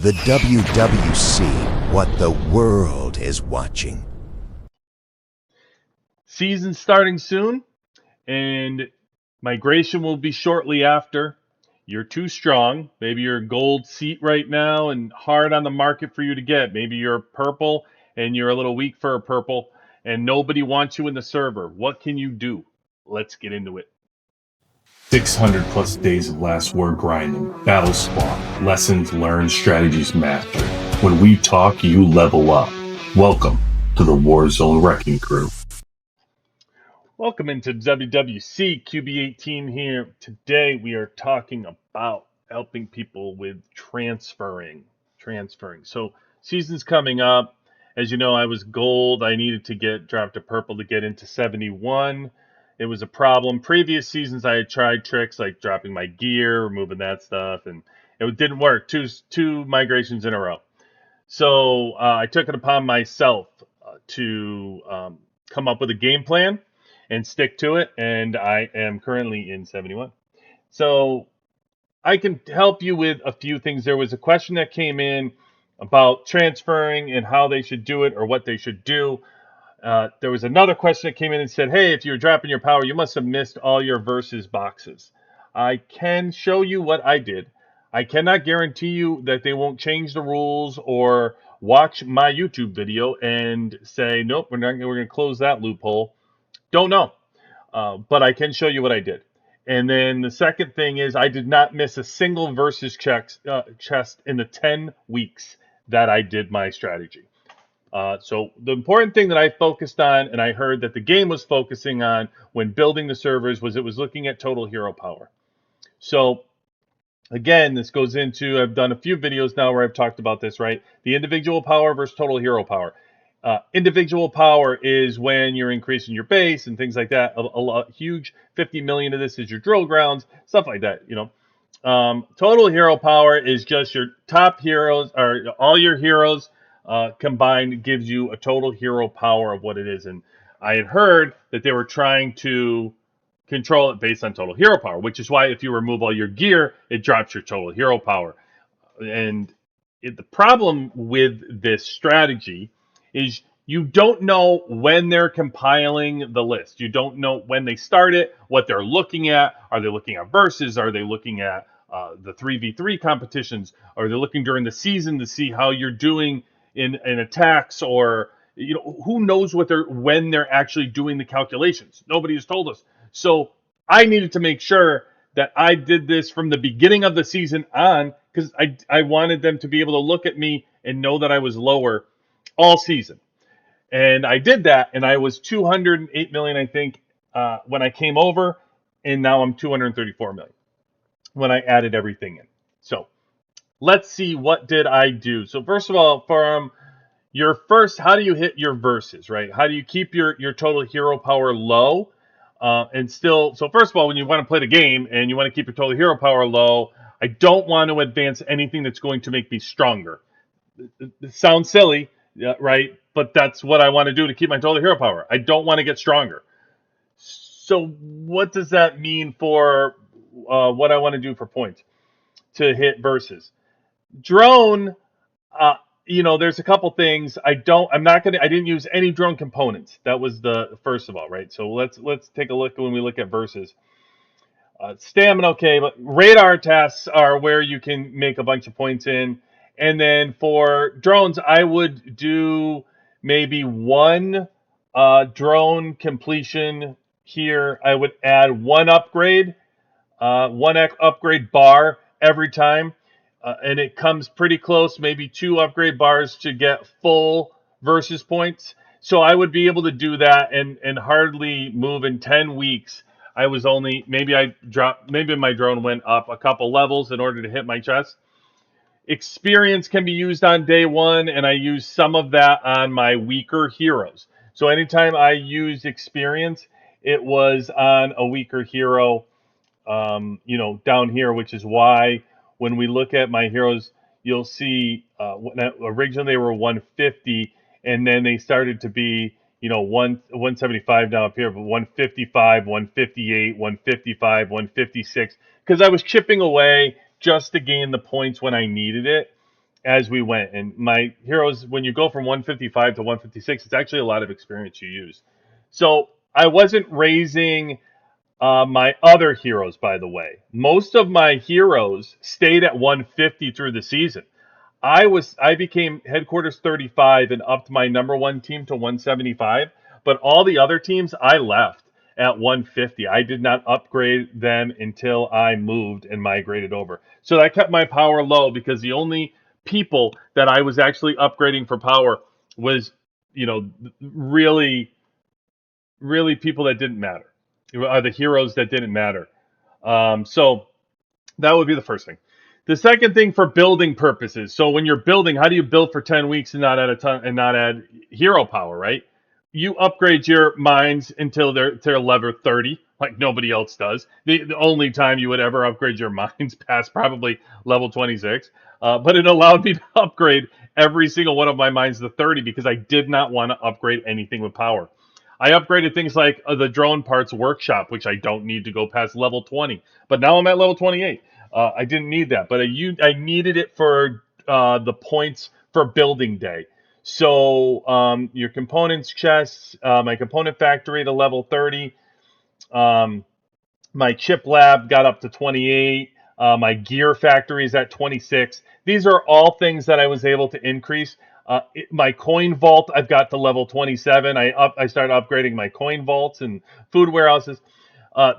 The WWC, what the world is watching. Season starting soon, and migration will be shortly after. You're too strong. Maybe you're a gold seat right now and hard on the market for you to get. Maybe you're purple and you're a little weak for a purple and nobody wants you in the server. What can you do? Let's get into it. 600 plus days of last war grinding, battles spawned, lessons learned, strategies mastered. When we talk, you level up. Welcome to the Warzone Wrecking Crew. Welcome into WWC QB18 here. Today we are talking about helping people with transferring. So season's coming up. As you know, I was gold. I needed to get dropped to purple to get into 71. It was a problem. Previous seasons I had tried tricks like dropping my gear, removing that stuff, and it didn't work. Two migrations in a row. So I took it upon myself to come up with a game plan and stick to it, and I am currently in 71. So I can help you with a few things. There was a question that came in about transferring and how they should do it or what they should do. There was another question that came in and said, hey, if you're dropping your power, you must have missed all your versus boxes. I can show you what I did. I cannot guarantee you that they won't change the rules or watch my YouTube video and say, nope, we're going to close that loophole. Don't know, but I can show you what I did. And then the second thing is I did not miss a single versus chest in the 10 weeks that I did my strategy. So the important thing that I focused on, and I heard that the game was focusing on when building the servers, was it was looking at total hero power. So again, this goes into, I've done a few videos now where I've talked about this, right? The individual power versus total hero power. Individual power is when you're increasing your base and things like that. A huge 50 million of this is your drill grounds, stuff like that, you know. Total hero power is just your top heroes, or all your heroes combined gives you a total hero power of what it is. And I had heard that they were trying to control it based on total hero power, which is why if you remove all your gear, it drops your total hero power. And the problem with this strategy is you don't know when they're compiling the list. You don't know when they start it, what they're looking at. Are they looking at versus? Are they looking at the 3v3 competitions? Are they looking during the season to see how you're doing in attacks? Or, you know, who knows when they're actually doing the calculations? Nobody has told us. So I needed to make sure that I did this from the beginning of the season on, because I wanted them to be able to look at me and know that I was lower all season. And I did that, and I was 208 million, I think, when I came over, and now I'm 234 million when I added everything in. So let's see, what did I do? So first of all, from your first, how do you hit your verses, right? How do you keep your total hero power low? And still, so first of all, when you want to play the game and you want to keep your total hero power low, I don't want to advance anything that's going to make me stronger. It sounds silly, right? But that's what I want to do to keep my total hero power. I don't want to get stronger. So what does that mean for what I want to do for points to hit versus? Drone, you know, there's a couple things. I didn't use any drone components. That was the first of all, right? So let's take a look when we look at versus. Stamina, okay, but radar tests are where you can make a bunch of points in. And then for drones, I would do maybe one drone completion here. I would add one upgrade bar every time. And it comes pretty close, maybe 2 upgrade bars to get full versus points. So I would be able to do that and hardly move in 10 weeks. I was only, maybe my drone went up a couple levels in order to hit my chest. Experience can be used on day one, and I use some of that on my weaker heroes. So anytime I used experience, it was on a weaker hero, you know, down here, which is why when we look at my heroes, you'll see originally they were 150, and then they started to be, you know, 175 down up here, but 155, 158, 155, 156, because I was chipping away just to gain the points when I needed it. as we went. And my heroes, when you go from 155 to 156, it's actually a lot of experience you use. So I wasn't raising my other heroes, by the way. Most of my heroes stayed at 150 through the season. I became headquarters 35 and upped my number one team to 175, but all the other teams I left at 150. I did not upgrade them until I moved and migrated over. So that kept my power low because the only people that I was actually upgrading for power was, you know, really, really people that didn't matter, are the heroes that didn't matter. So that would be the first thing. The second thing for building purposes. So when you're building, how do you build for 10 weeks and not add a ton and not add hero power, right? You upgrade your mines until they're level 30, like nobody else does. The only time you would ever upgrade your mines past probably level 26. But it allowed me to upgrade every single one of my mines to 30 because I did not want to upgrade anything with power. I upgraded things like the drone parts workshop, which I don't need to go past level 20. But now I'm at level 28. I didn't need that, but I needed it for the points for building day. So your components chests, my component factory to level 30. My chip lab got up to 28. My gear factory is at 26. These are all things that I was able to increase. My coin vault, I've got to level 27. I started upgrading my coin vaults and food warehouses.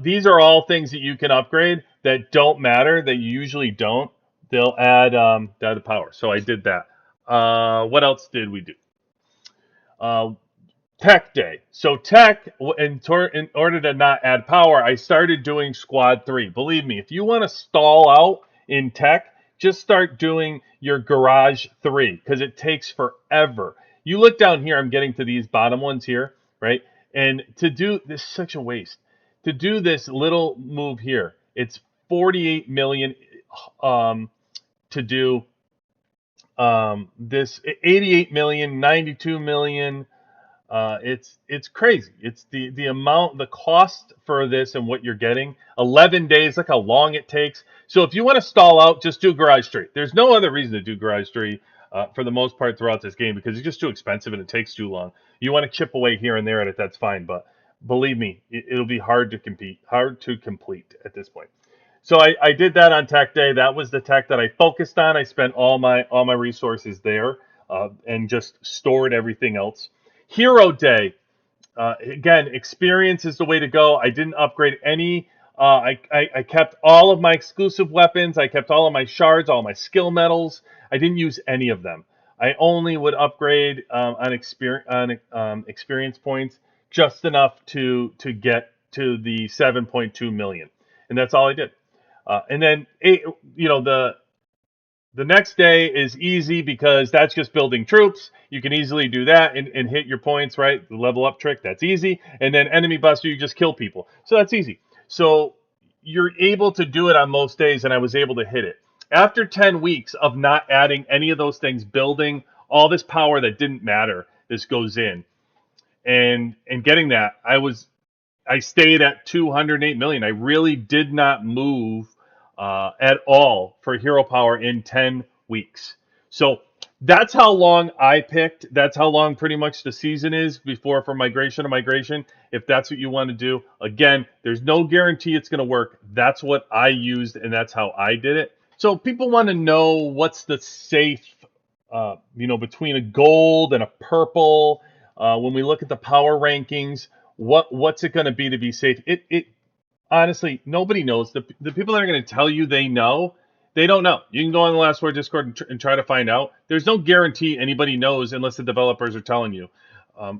These are all things that you can upgrade that don't matter, that you usually don't. They'll add the power. So I did that. What else did we do? Tech day. So tech, in order to not add power, I started doing squad 3. Believe me, if you want to stall out in tech, just start doing your garage 3 because it takes forever. You look down here, I'm getting to these bottom ones here, right? And to do this is such a waste. To do this little move here, it's 48 million to do this 88 million, 92 million. It's crazy. It's the amount, the cost for this and what you're getting. 11 days, look how long it takes. So if you want to stall out, just do Garage Street. There's no other reason to do Garage Street for the most part throughout this game because it's just too expensive and it takes too long. You want to chip away here and there at it, that's fine. But believe me, it'll be hard to complete at this point. So I did that on Tech Day. That was the tech that I focused on. I spent all my resources there and just stored everything else. Hero Day, again, experience is the way to go. I didn't upgrade any. I kept all of my exclusive weapons. I kept all of my shards, all my skill medals. I didn't use any of them. I only would upgrade on experience points just enough to get to the 7.2 million, and that's all I did. And then the next day is easy because that's just building troops. You can easily do that and hit your points, right? The level up trick, that's easy. And then enemy buster, you just kill people. So that's easy. So you're able to do it on most days, and I was able to hit it. After 10 weeks of not adding any of those things, building all this power that didn't matter, this goes in. And getting that, I stayed at 208 million. I really did not move at all for hero power in 10 weeks. So that's how long I picked. That's how long pretty much the season is before for migration to migration. If that's what you want to do, again, there's no guarantee it's going to work. That's what I used, and that's how I did it. So people want to know what's the safe, between a gold and a purple. When we look at the power rankings, what's it going to be safe? It honestly, nobody knows. The people that are going to tell you they know, they don't know. You can go on the Last Word Discord and try to find out. There's no guarantee anybody knows unless the developers are telling you.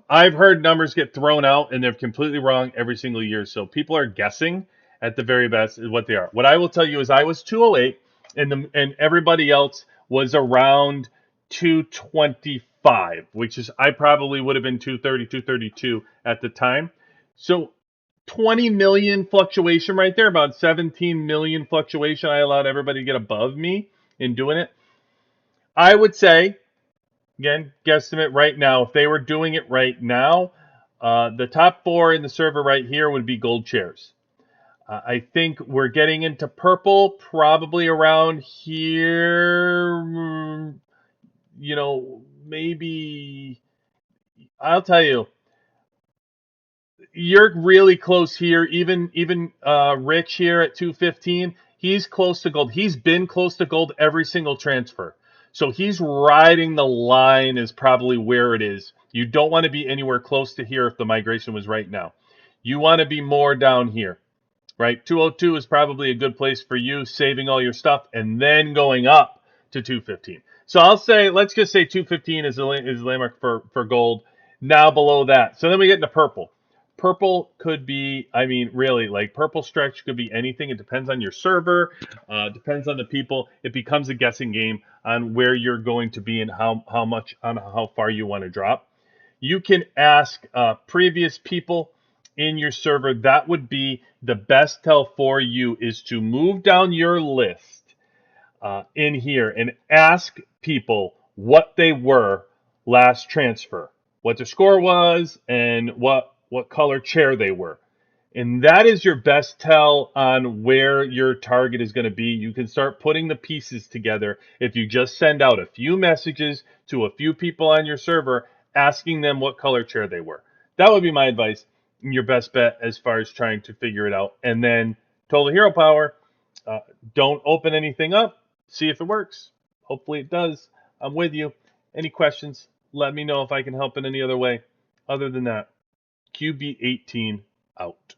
I've heard numbers get thrown out and they're completely wrong every single year. So people are guessing at the very best is what they are. What I will tell you is I was 208 and everybody else was around 225, which is I probably would have been 230, 232 at the time. So 20 million fluctuation right there, about 17 million fluctuation. I allowed everybody to get above me in doing it. I would say, again, guesstimate right now, if they were doing it right now, the top 4 in the server right here would be gold chairs. I think we're getting into purple probably around here. maybe I'll tell you, you're really close here. Even Rich here at 215, he's close to gold. He's been close to gold every single transfer. So he's riding the line is probably where it is. You don't want to be anywhere close to here if the migration was right now. You want to be more down here, right? 202 is probably a good place for you, saving all your stuff and then going up to 215. So I'll say, let's just say 215 is the landmark for gold. Now below that. So then we get into purple. Purple could be, I mean, really, like purple stretch could be anything. It depends on your server, depends on the people. It becomes a guessing game on where you're going to be and how much on how far you want to drop. You can ask previous people in your server. That would be the best tell for you is to move down your list in here and ask people what they were last transfer, what their score was, and what color chair they were. And that is your best tell on where your target is going to be. You can start putting the pieces together if you just send out a few messages to a few people on your server asking them what color chair they were. That would be my advice and your best bet as far as trying to figure it out. And then Total Hero Power, don't open anything up. See if it works. Hopefully it does. I'm with you. Any questions? Let me know if I can help in any other way. Other than that, QB18 out.